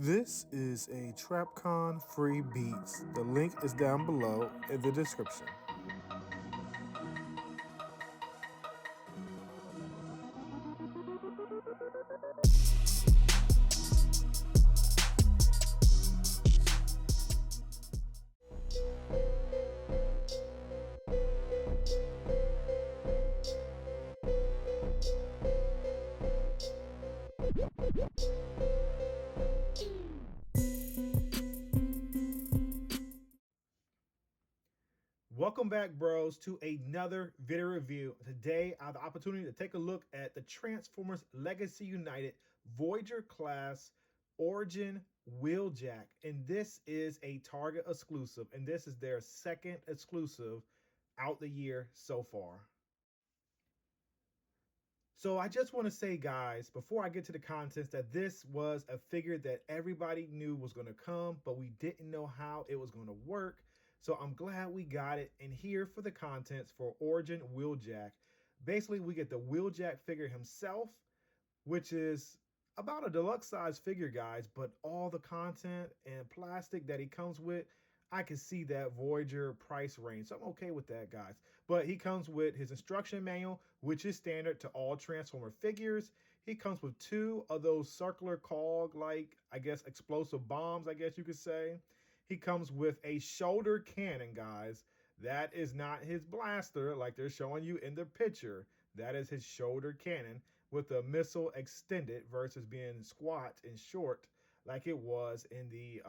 This is a TrapCon free beats. The link is down below in the description. Welcome back, bros, to another video review. Today, I have the opportunity to take a look at the Transformers Legacy United Voyager class Origin Wheeljack. And this is a Target exclusive, and this is their second exclusive out the year so far. So I just want to say, guys, before I get to the contents, that this was a figure that everybody knew was going to come, but we didn't know how it was going to work. So I'm glad we got it. And here for the contents for Origin Wheeljack. Basically, we get the Wheeljack figure himself, which is about a deluxe size figure, guys, but all the content and plastic that he comes with, I can see that Voyager price range. So I'm okay with that, guys. But he comes with his instruction manual, which is standard to all Transformer figures. He comes with two of those circular cog, like, I guess, explosive bombs, I guess you could say. He comes with a shoulder cannon, guys. That is not his blaster like they're showing you in the picture. That is his shoulder cannon with the missile extended versus being squat and short like it was in the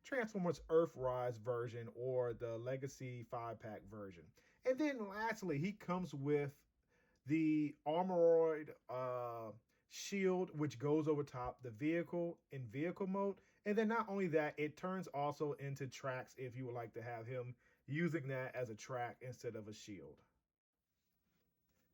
Transformers Earthrise version or the Legacy 5-pack version. And then lastly, he comes with the Armoroid shield, which goes over top the vehicle in vehicle mode. And then not only that, it turns also into tracks if you would like to have him using that as a track instead of a shield.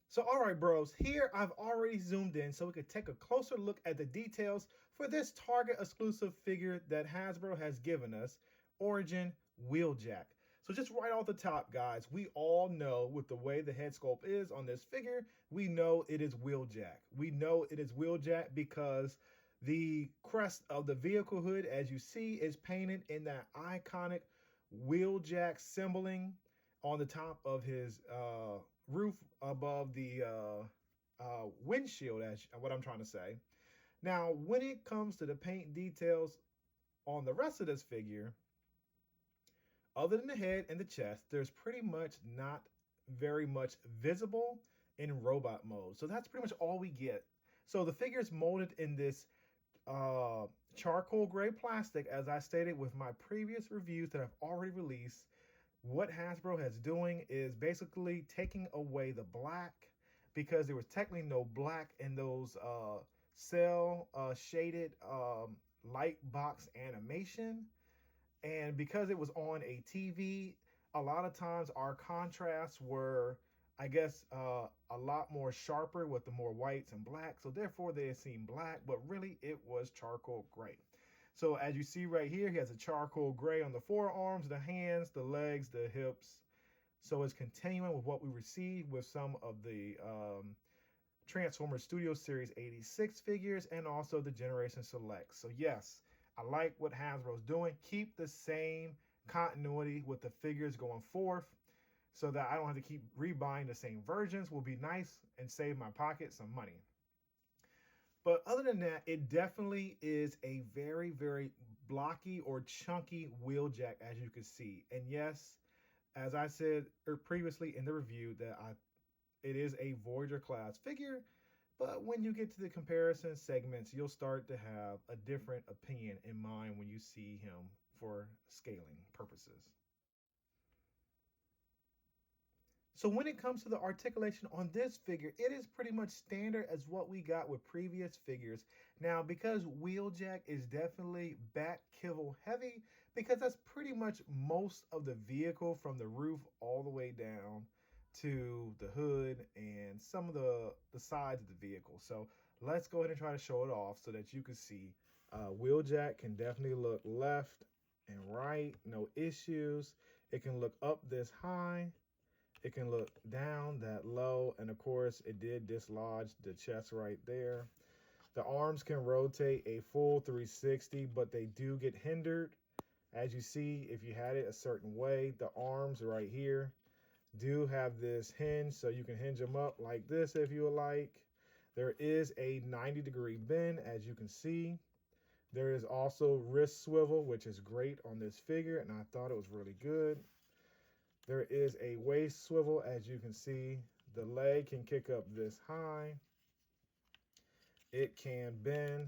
So, all right, bros, here I've already zoomed in so we could take a closer look at the details for this Target exclusive figure that Hasbro has given us, Origin Wheeljack. So just right off the top, guys, we all know with the way the head sculpt is on this figure, we know it is Wheeljack. We know it is Wheeljack because the crest of the vehicle hood, as you see, is painted in that iconic Wheeljack symboling on the top of his roof above the windshield, as what I'm trying to say. Now, when it comes to the paint details on the rest of this figure, other than the head and the chest, there's pretty much not very much visible in robot mode. So that's pretty much all we get. So the figure is molded in this charcoal gray plastic, as I stated with my previous reviews that I've already released. What Hasbro has doing is basically taking away the black because there was technically no black in those cell shaded light box animation. And because it was on a TV, a lot of times our contrasts were, I guess, a lot more sharper with the more whites and blacks. So therefore they seem black, but really it was charcoal gray. So as you see right here, he has a charcoal gray on the forearms, the hands, the legs, the hips. So it's continuing with what we received with some of the Transformers Studio Series 86 figures and also the Generation Select. So yes, I like what Hasbro's doing. Keep the same continuity with the figures going forth so that I don't have to keep rebuying the same versions. Will be nice and save my pocket some money. But other than that, it definitely is a very, very blocky or chunky Wheeljack, as you can see. And yes, as I said previously in the review, that it is a Voyager class figure. But when you get to the comparison segments, you'll start to have a different opinion in mind when you see him for scaling purposes. So when it comes to the articulation on this figure, it is pretty much standard as what we got with previous figures. Now, because Wheeljack is definitely back kibble heavy, because that's pretty much most of the vehicle from the roof all the way down to the hood and some of the sides of the vehicle. So let's go ahead and try to show it off so that you can see. Wheeljack can definitely look left and right, no issues. It can look up this high. It can look down that low, and of course it did dislodge the chest right there. The arms can rotate a full 360, but they do get hindered. As you see, if you had it a certain way, the arms right here do have this hinge, so you can hinge them up like this if you would like. There is a 90-degree bend, as you can see. There is also wrist swivel, which is great on this figure, and I thought it was really good. There is a waist swivel, as you can see. The leg can kick up this high. It can bend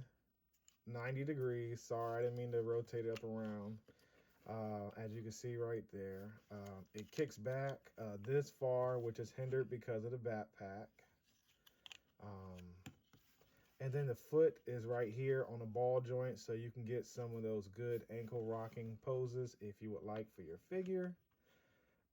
90 degrees. Sorry, I didn't mean to rotate it up around. As you can see right there, it kicks back this far, which is hindered because of the backpack. And then the foot is right here on the ball joint, so you can get some of those good ankle rocking poses if you would like for your figure.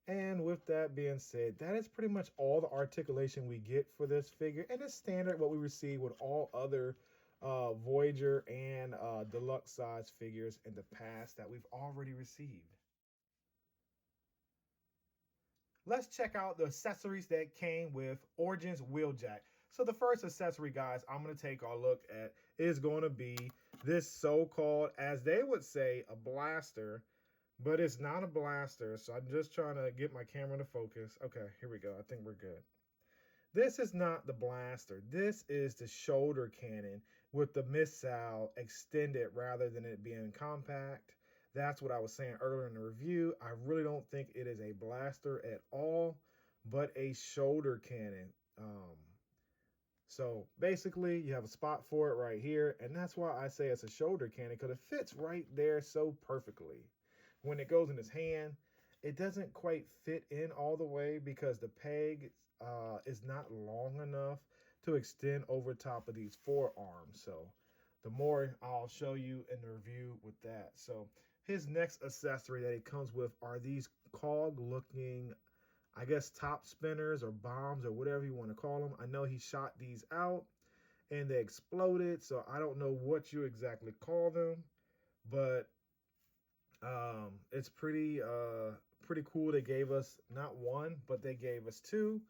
And with that being said, that is pretty much all the articulation we get for this figure, and it's standard what we receive with all other Voyager and deluxe size figures in the past that we've already received. Let's check out the accessories that came with Origins Wheeljack. So the first accessory, guys, I'm going to take a look at is going to be this so-called, as they would say, a blaster, but it's not a blaster. So I'm just trying to get my camera to focus. Okay, here we go. I think we're good. This is not the blaster. This is the shoulder cannon with the missile extended rather than it being compact. That's what I was saying earlier in the review. I really don't think it is a blaster at all, but a shoulder cannon. So basically, you have a spot for it right here, and that's why I say it's a shoulder cannon, because it fits right there so perfectly. When it goes in his hand, it doesn't quite fit in all the way because the peg is not long enough to extend over top of these forearms. So the more I'll show you in the review with that. So his next accessory that he comes with are these cog-looking, I guess, top spinners or bombs or whatever you want to call them. I know he shot these out and they exploded, so I don't know what you exactly call them, but it's pretty cool. They gave us not one, but they gave us two,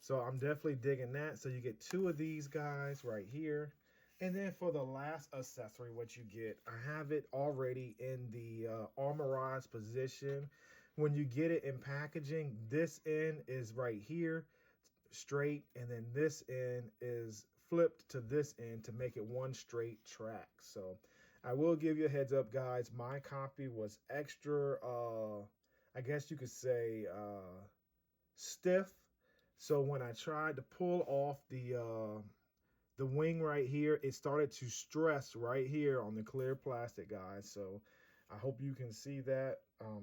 so I'm definitely digging that. So you get two of these guys right here. And then for the last accessory, what you get, I have it already in the armorized position. When you get it in packaging, this end is right here, straight, and then this end is flipped to this end to make it one straight track. So I will give you a heads up, guys. My copy was extra, I guess you could say, stiff. So when I tried to pull off the wing right here, it started to stress right here on the clear plastic, guys. So I hope you can see that,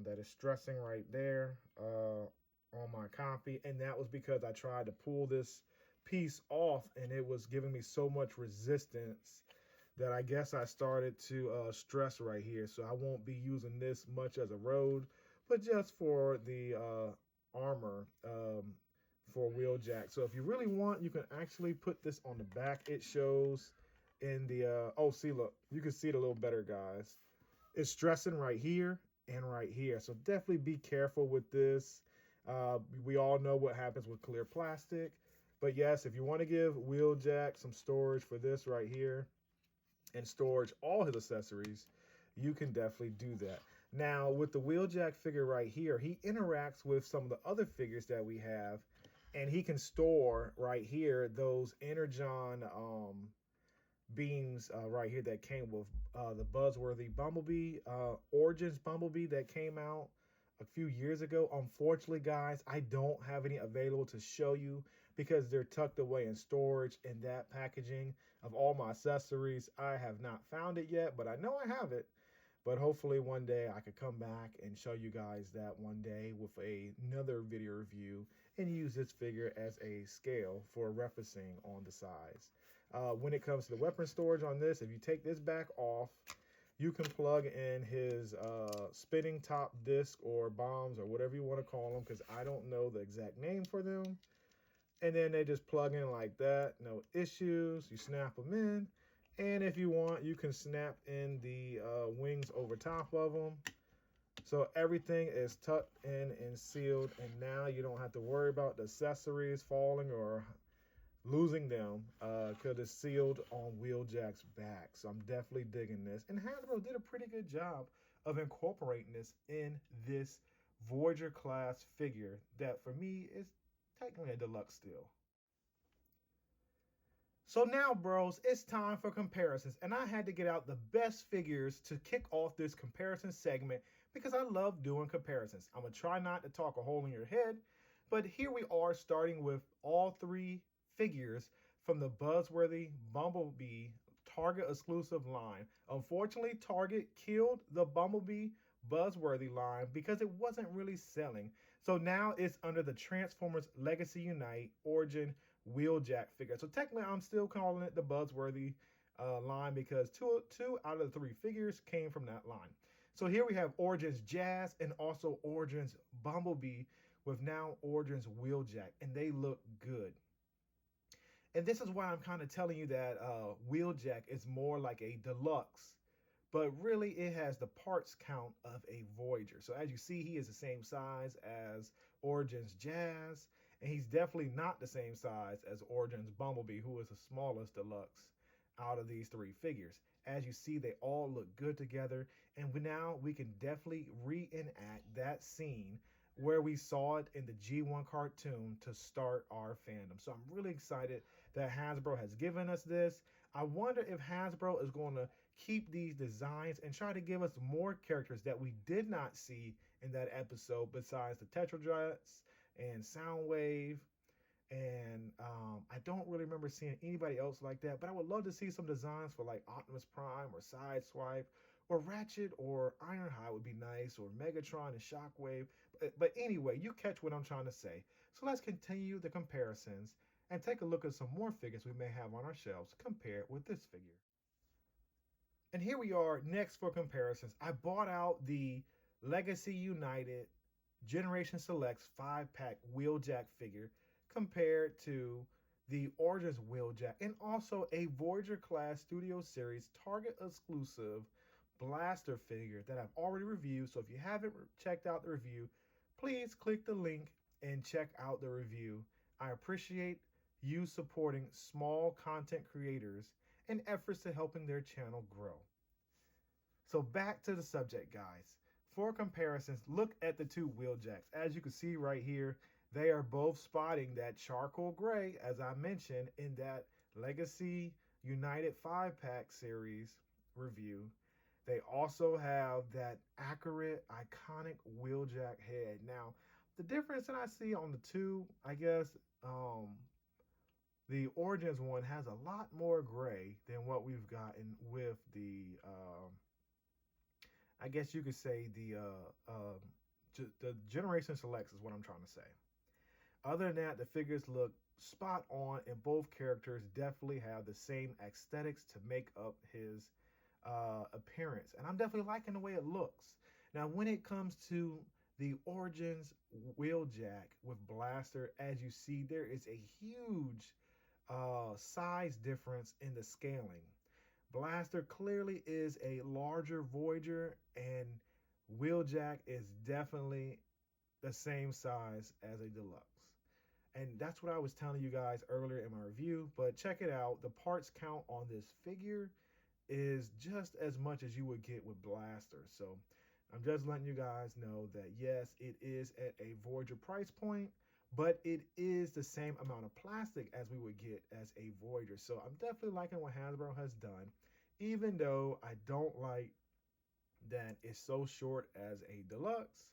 that is stressing right there on my copy. And that was because I tried to pull this piece off and it was giving me so much resistance that I guess I started to stress right here. So I won't be using this much as a road, but just for the armor for Wheeljack. So if you really want, you can actually put this on the back. It shows in the, oh, see, look, you can see it a little better, guys. It's stressing right here and right here. So definitely be careful with this. We all know what happens with clear plastic. But yes, if you want to give Wheeljack some storage for this right here and storage all his accessories, you can definitely do that. Now, with the Wheeljack figure right here, he interacts with some of the other figures that we have, and he can store right here those Energon beams right here that came with the buzzworthy Bumblebee, Origins Bumblebee that came out a few years ago. Unfortunately, guys, I don't have any available to show you because they're tucked away in storage in that packaging of all my accessories. I have not found it yet, but I know I have it. But hopefully one day I could come back and show you guys that one day with another video review and use this figure as a scale for referencing on the size. When it comes to the weapon storage on this, if you take this back off, you can plug in his spinning top disc or bombs or whatever you want to call them, because I don't know the exact name for them. And then they just plug in like that, no issues. You snap them in. And if you want, you can snap in the wings over top of them. So everything is tucked in and sealed. And now you don't have to worry about the accessories falling or losing them because it's sealed on Wheeljack's back. So I'm definitely digging this. And Hasbro did a pretty good job of incorporating this in this Voyager class figure that for me is technically a deluxe still. So now, bros, it's time for comparisons, and I had to get out the best figures to kick off this comparison segment because I love doing comparisons. I'm gonna try not to talk a hole in your head, but here we are starting with all three figures from the buzzworthy Bumblebee Target exclusive line. Unfortunately, Target killed the Bumblebee buzzworthy line because it wasn't really selling. So now it's under the Transformers Legacy Unite Origin Wheeljack figure. So technically, I'm still calling it the buzzworthy line because two out of the three figures came from that line. So here we have Origins Jazz and also Origins Bumblebee with now Origins Wheeljack, and they look good. And this is why I'm kind of telling you that Wheeljack is more like a deluxe, but really it has the parts count of a Voyager. So as you see, he is the same size as Origins Jazz, and he's definitely not the same size as Origins Bumblebee, who is the smallest deluxe out of these three figures. As you see, they all look good together, and now we can definitely reenact that scene where we saw it in the G1 cartoon to start our fandom. So I'm really excited that Hasbro has given us this. I wonder if Hasbro is going to keep these designs and try to give us more characters that we did not see in that episode besides the Tetradroids and Soundwave. And I don't really remember seeing anybody else like that, but I would love to see some designs for like Optimus Prime or Sideswipe or Ratchet or Ironhide would be nice, or Megatron and Shockwave. But anyway, you catch what I'm trying to say. So let's continue the comparisons and take a look at some more figures we may have on our shelves compared with this figure. And here we are next for comparisons. I bought out the Legacy United Generation Selects 5-pack Wheeljack figure compared to the Origins Wheeljack and also a Voyager class Studio Series Target exclusive blaster figure that I've already reviewed. So if you haven't checked out the review, please click the link and check out the review. I appreciate you supporting small content creators and efforts to helping their channel grow. So back to the subject, guys. For comparisons, look at the two Wheeljacks. As you can see right here, they are both spotting that charcoal gray, as I mentioned in that Legacy United 5-pack series review. They also have that accurate, iconic Wheeljack head. Now, the difference that I see on the two, I guess, the Origins one has a lot more gray than what we've gotten with the I guess you could say the Generation Selects is what I'm trying to say. Other than that, the figures look spot on, and both characters definitely have the same aesthetics to make up his appearance. And I'm definitely liking the way it looks. Now, when it comes to the Origins Wheeljack with Blaster, as you see, there is a huge size difference in the scaling. Blaster clearly is a larger Voyager, and Wheeljack is definitely the same size as a deluxe. And that's what I was telling you guys earlier in my review, but check it out. The parts count on this figure is just as much as you would get with Blaster. So I'm just letting you guys know that yes, it is at a Voyager price point, but it is the same amount of plastic as we would get as a Voyager. So I'm definitely liking what Hasbro has done, even though I don't like that it's so short as a deluxe.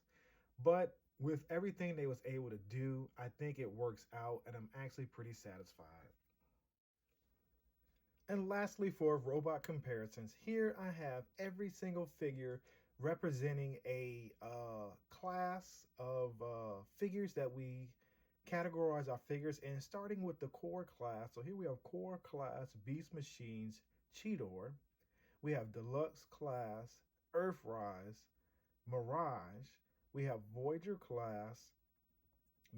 But with everything they was able to do, I think it works out, and I'm actually pretty satisfied. And lastly, for robot comparisons, here I have every single figure representing a class of figures that we categorize our figures in, starting with the core class. So here we have core class Beast Machines Cheetor. We have deluxe class Earthrise Mirage. We have Voyager class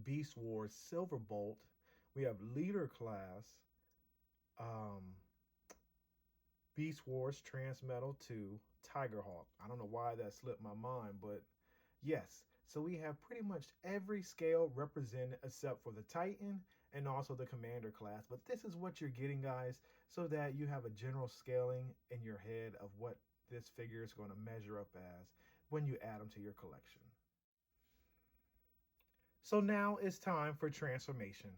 Beast Wars Silverbolt. We have leader class um, Beast Wars Transmetal 2 Tigerhawk. I don't know why that slipped my mind, but yes. So we have pretty much every scale represented except for the Titan and also the commander class. But this is what you're getting, guys, so that you have a general scaling in your head of what this figure is going to measure up as when you add them to your collection. So now it's time for transformation.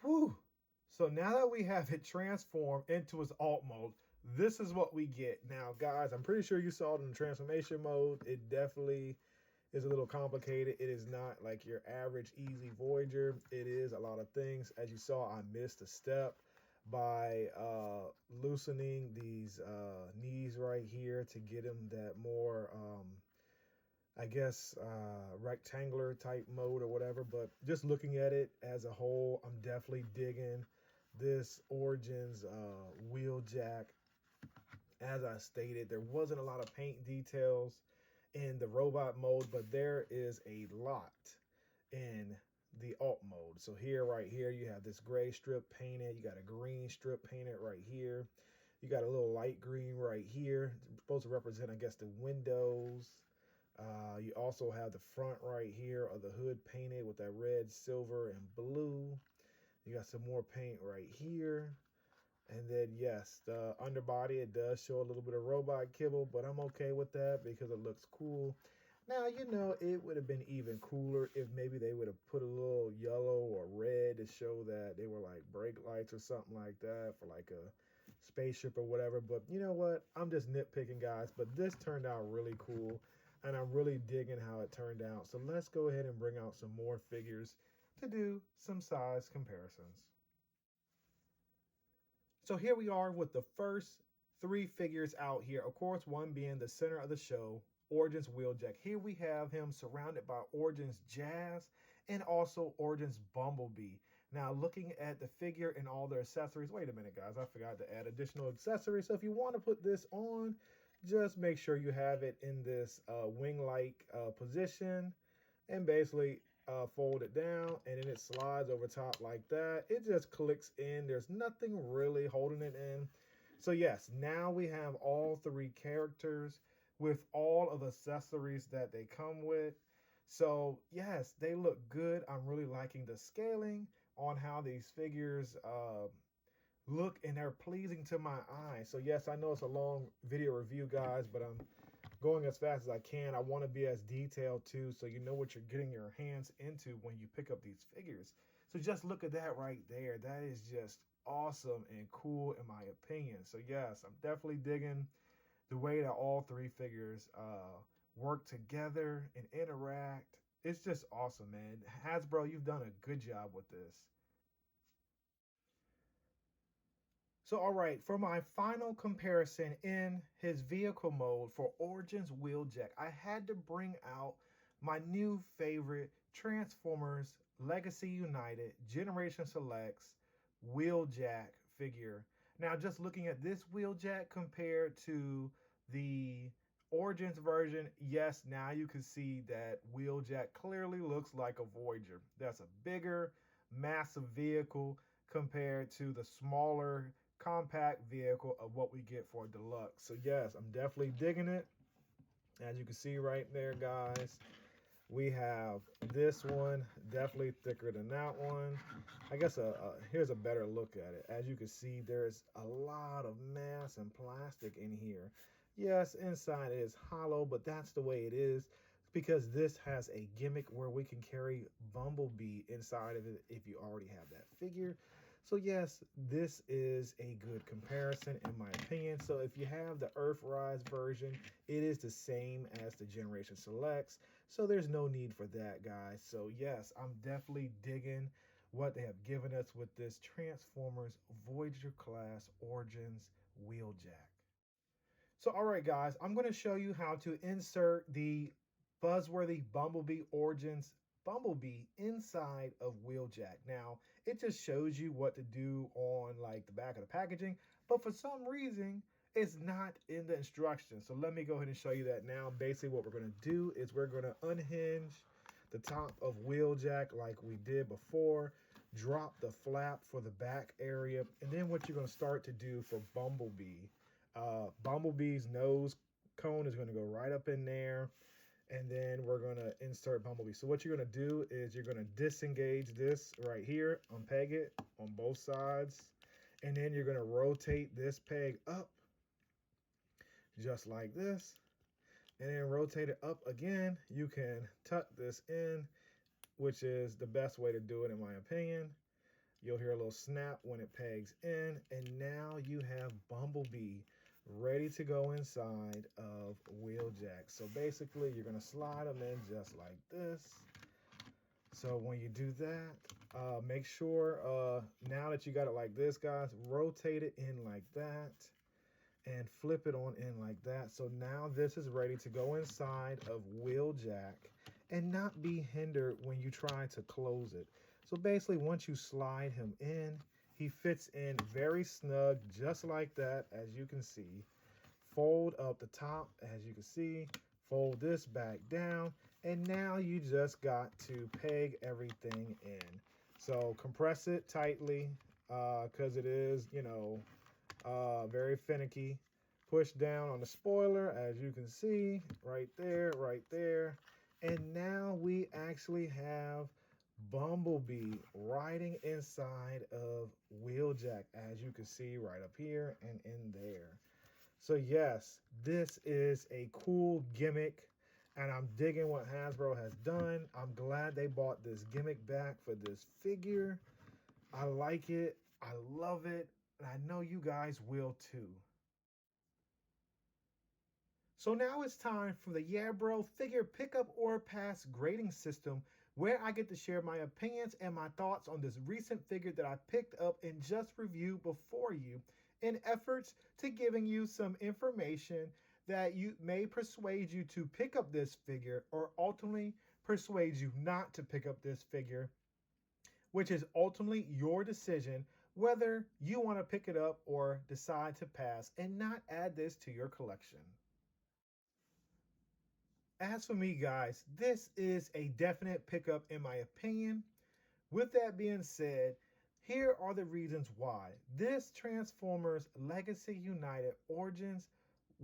Whew. So now that we have it transformed into its alt mode, this is what we get. Now, guys, I'm pretty sure you saw it in the transformation mode. It definitely is a little complicated. It is not like your average easy Voyager. It is a lot of things. As you saw, I missed a step by loosening these knees right here to get him that more I guess rectangular type mode or whatever. But just looking at it as a whole, I'm definitely digging this Origins Wheeljack. As I stated, there wasn't a lot of paint details in the robot mode, but there is a lot in the alt mode. So here, right here, you have this gray strip painted. You got a green strip painted right here. You got a little light green right here. It's supposed to represent, I guess, the windows. You also have the front right here of the hood painted with that red, silver, and blue. You got some more paint right here. And then, yes, the underbody, it does show a little bit of robot kibble, but I'm okay with that because it looks cool. Now, you know, it would have been even cooler if maybe they would have put a little yellow or red to show that they were like brake lights or something like that for like a spaceship or whatever. But you know what? I'm just nitpicking, guys. But this turned out really cool, and I'm really digging how it turned out. So let's go ahead and bring out some more figures to do some size comparisons. So here we are with the first three figures out here. Of course, one being the center of the show, Origin's Wheeljack. Here we have him surrounded by Origin's Jazz and also Origin's Bumblebee. Now, looking at the figure and all their accessories, wait a minute, guys, I forgot to add additional accessories. So if you want to put this on, just make sure you have it in this wing-like position, and basically fold it down, and then it slides over top like that. It just clicks in. There's nothing really holding it in. So yes, now we have all three characters with all of the accessories that they come with. So yes, they look good. I'm really liking the scaling on how these figures look, and they're pleasing to my eye. So yes, I know it's a long video review, guys, but I'm going as fast as I can. I want to be as detailed too, so you know what you're getting your hands into when you pick up these figures. So just look at that right there. That is just awesome and cool in my opinion. So yes, I'm definitely digging the way that all three figures work together and interact. It's just awesome, man. Hasbro, you've done a good job with this. So, all right, for my final comparison in his vehicle mode for Origins Wheeljack, I had to bring out my new favorite Transformers Legacy United Generation Selects Wheeljack figure. Now, just looking at this Wheeljack compared to the Origins version, yes, now you can see that Wheeljack clearly looks like a Voyager. That's a bigger, massive vehicle compared to the smaller compact vehicle of what we get for deluxe. So yes, I'm definitely digging it. As you can see right there, guys, we have this one definitely thicker than that one. I guess here's a better look at it. As you can see, there's a lot of mass and plastic in here. Yes, inside it is hollow, but that's the way it is because this has a gimmick where we can carry Bumblebee inside of it if you already have that figure. So yes, this is a good comparison in my opinion. So if you have the Earthrise version, it is the same as the Generation Selects. So there's no need for that, guys. So yes, I'm definitely digging what they have given us with this Transformers Voyager class Origins Wheeljack. So all right, guys, I'm going to show you how to insert the buzzworthy Bumblebee Origins Bumblebee inside of Wheeljack. Now, it just shows you what to do on like the back of the packaging, but for some reason, it's not in the instructions. So let me go ahead and show you that now. Basically, what we're going to do is we're going to unhinge the top of Wheeljack like we did before, drop the flap for the back area, and then what you're going to start to do for Bumblebee. Bumblebee's nose cone is going to go right up in there, and then we're going to insert Bumblebee. So what you're going to do is you're going to disengage this right here, unpeg it on both sides, and then you're going to rotate this peg up just like this, and then rotate it up again. You can tuck this in, which is the best way to do it in my opinion. You'll hear a little snap when it pegs in, and now you have Bumblebee ready to go inside of Wheeljack. So basically, you're going to slide them in just like this. So when you do that, make sure now that you got it like this, guys, rotate it in like that and flip it on in like that. So now this is ready to go inside of Wheeljack and not be hindered when you try to close it. So basically, once you slide him in, he fits in very snug, just like that, as you can see. Fold up the top, as you can see. Fold this back down, and now you just got to peg everything in. So compress it tightly, because it is, you know, very finicky push down on the spoiler, as you can see, right there, right there. And now we actually have Bumblebee riding inside of Wheeljack, as you can see right up here and in there. So yes, this is a cool gimmick, and I'm digging what Hasbro has done. I'm glad they bought this gimmick back for this figure. I like it, I love it, and I know you guys will too. So now it's time for the Yeah Bro figure pickup or pass grading system, where I get to share my opinions and my thoughts on this recent figure that I picked up and just reviewed before you, in efforts to giving you some information that you may persuade you to pick up this figure or ultimately persuade you not to pick up this figure, which is ultimately your decision whether you want to pick it up or decide to pass and not add this to your collection. As for me, guys, this is a definite pickup in my opinion. With that being said, here are the reasons why. This Transformers Legacy United Origins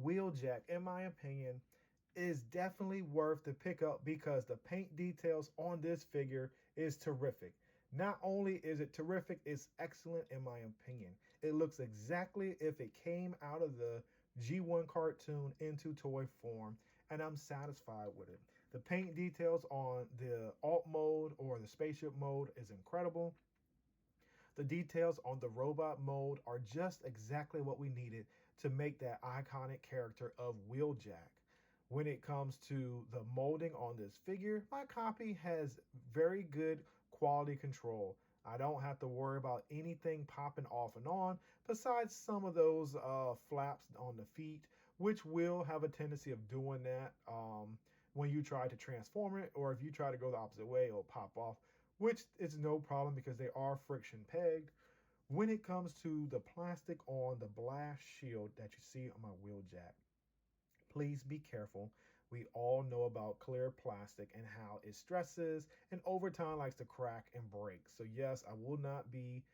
Wheeljack, in my opinion, is definitely worth the pickup because the paint details on this figure is terrific. Not only is it terrific, it's excellent in my opinion. It looks exactly if it came out of the G1 cartoon into toy form, and I'm satisfied with it. The paint details on the alt mode or the spaceship mode is incredible. The details on the robot mode are just exactly what we needed to make that iconic character of Wheeljack. When it comes to the molding on this figure, my copy has very good quality control. I don't have to worry about anything popping off and on besides some of those flaps on the feet, which will have a tendency of doing that when you try to transform it, or if you try to go the opposite way, it'll pop off, which is no problem because they are friction pegged. When it comes to the plastic on the blast shield that you see on my Wheeljack, please be careful. We all know about clear plastic and how it stresses and over time likes to crack and break. So yes, I will not be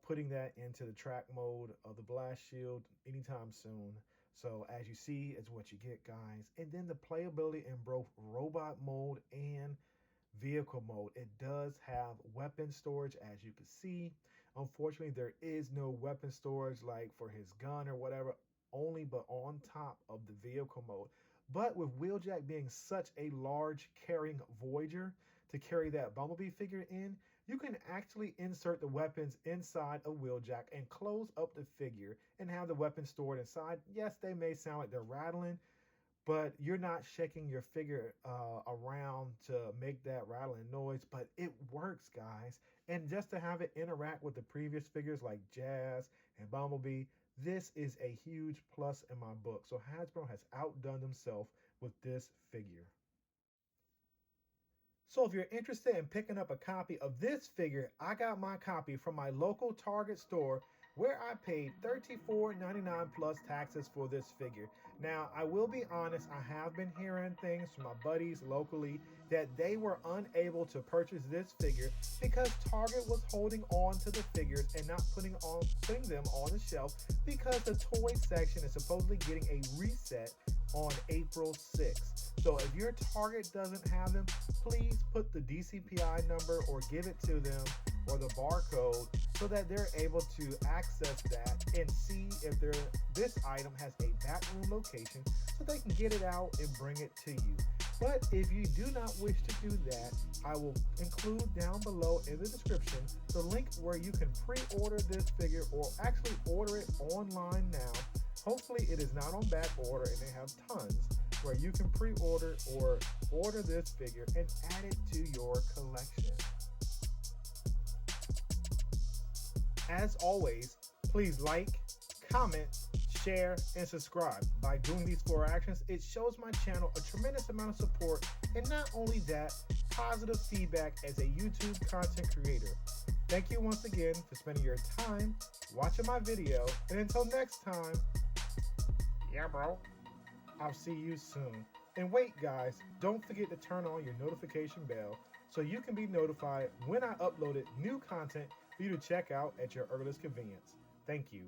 putting that into the track mode of the blast shield anytime soon. So as you see, it's what you get, guys. And then the playability in both robot mode and vehicle mode. It does have weapon storage, as you can see. Unfortunately, there is no weapon storage like for his gun or whatever, only but on top of the vehicle mode. But with Wheeljack being such a large carrying Voyager to carry that Bumblebee figure in, you can actually insert the weapons inside a Wheeljack and close up the figure and have the weapons stored inside. Yes, they may sound like they're rattling, but you're not shaking your figure around to make that rattling noise, but it works, guys. And just to have it interact with the previous figures like Jazz and Bumblebee, this is a huge plus in my book. So Hasbro has outdone themselves with this figure. So if you're interested in picking up a copy of this figure, I got my copy from my local Target store where I paid $34.99 plus taxes for this figure. Now, I will be honest, I have been hearing things from my buddies locally that they were unable to purchase this figure because Target was holding on to the figures and not putting them on the shelf because the toy section is supposedly getting a reset on April 6th. So if your Target doesn't have them, please put the DCPI number or give it to them or the barcode so that they're able to access that and see if this item has a backroom location so they can get it out and bring it to you. But if you do not wish to do that, I will include down below in the description the link where you can pre-order this figure or actually order it online now. Hopefully it is not on back order and they have tons where you can pre-order or order this figure and add it to your collection. As always, please like, comment, share, and subscribe. By doing these 4 actions, it shows my channel a tremendous amount of support, and not only that, positive feedback as a YouTube content creator. Thank you once again for spending your time watching my video, and until next time, yeah bro, I'll see you soon. And wait guys, don't forget to turn on your notification bell so you can be notified when I uploaded new content for you to check out at your earliest convenience. Thank you.